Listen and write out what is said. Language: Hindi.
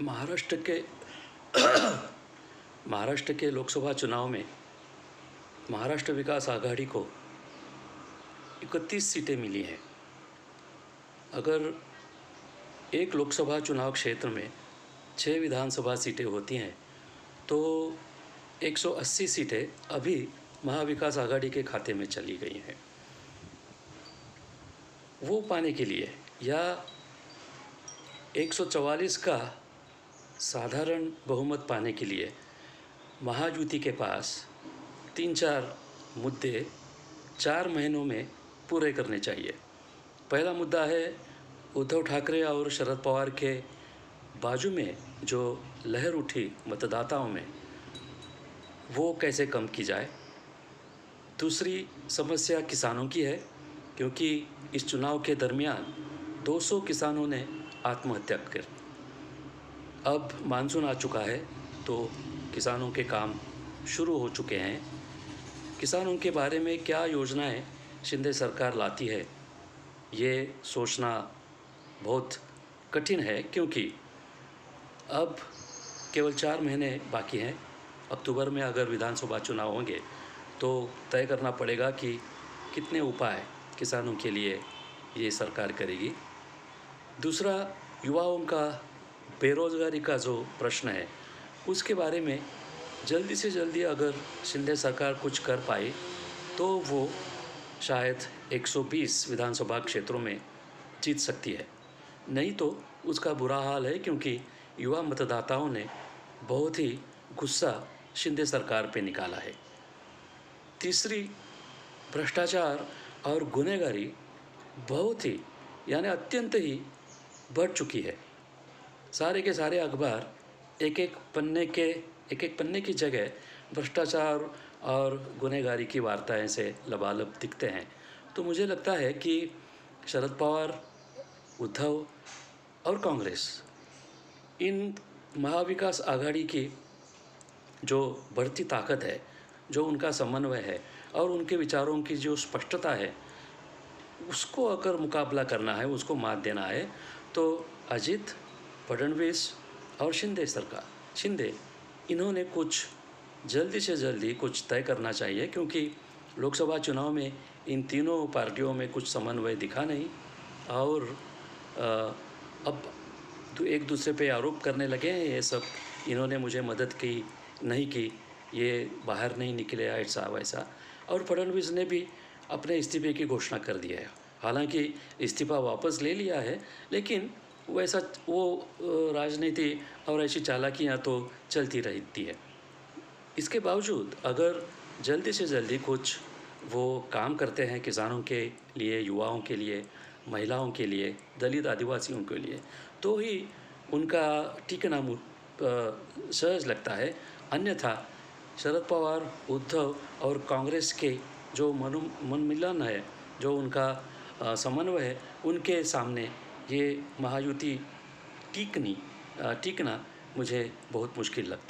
महाराष्ट्र के महाराष्ट्र के लोकसभा चुनाव में महाराष्ट्र विकास आघाड़ी को 31 सीटें मिली हैं। अगर एक लोकसभा चुनाव क्षेत्र में 6 विधानसभा सीटें होती हैं तो 180 सीटें अभी महाविकास आघाड़ी के खाते में चली गई हैं। वो पाने के लिए या 144 का साधारण बहुमत पाने के लिए महायुति के पास 3-4 मुद्दे 4 महीनों में पूरे करने चाहिए। पहला मुद्दा है उद्धव ठाकरे और शरद पवार के बाजू में जो लहर उठी मतदाताओं में, वो कैसे कम की जाए। दूसरी समस्या किसानों की है, क्योंकि इस चुनाव के दरमियान 200 किसानों ने आत्महत्या कर। अब मानसून आ चुका है तो किसानों के काम शुरू हो चुके हैं। किसानों के बारे में क्या योजनाएं शिंदे सरकार लाती है, ये सोचना बहुत कठिन है, क्योंकि अब केवल 4 महीने बाकी हैं। अक्टूबर में अगर विधानसभा चुनाव होंगे तो तय करना पड़ेगा कि कितने उपाय किसानों के लिए ये सरकार करेगी। दूसरा, युवाओं का बेरोज़गारी का जो प्रश्न है, उसके बारे में जल्दी से जल्दी अगर शिंदे सरकार कुछ कर पाए तो वो शायद 120 विधानसभा क्षेत्रों में जीत सकती है। नहीं तो उसका बुरा हाल है, क्योंकि युवा मतदाताओं ने बहुत ही गुस्सा शिंदे सरकार पे निकाला है। तीसरी, भ्रष्टाचार और गुनहगारी बहुत ही यानी अत्यंत ही बढ़ चुकी है। सारे के सारे अखबार एक एक पन्ने की जगह भ्रष्टाचार और गुनहगारी की वार्ताएं से लबालब दिखते हैं। तो मुझे लगता है कि शरद पवार, उद्धव और कांग्रेस, इन महाविकास आघाड़ी की जो बढ़ती ताकत है, जो उनका समन्वय है और उनके विचारों की जो स्पष्टता है, उसको अगर मुकाबला करना है, उसको मात देना है, तो अजित, फडणवीस और शिंदे इन्होंने कुछ जल्दी से जल्दी कुछ तय करना चाहिए, क्योंकि लोकसभा चुनाव में इन तीनों पार्टियों में कुछ समन्वय दिखा नहीं और अब एक दूसरे पे आरोप करने लगे हैं। ये सब इन्होंने मुझे मदद की नहीं की, ये बाहर नहीं निकले, ऐसा वैसा। और फडणवीस ने भी अपने इस्तीफे की घोषणा कर दिया है। हालांकि इस्तीफा वापस ले लिया है, लेकिन वैसा वो राजनीति और ऐसी चालाकियाँ तो चलती रहती है। इसके बावजूद अगर जल्दी से जल्दी कुछ वो काम करते हैं किसानों के लिए, युवाओं के लिए, महिलाओं के लिए, दलित आदिवासियों के लिए, तो ही उनका टिकना सहज लगता है। अन्यथा शरद पवार, उद्धव और कांग्रेस के जो मनमिलन है, जो उनका समन्वय है, उनके सामने ये महायुति टिकना मुझे बहुत मुश्किल लगता है।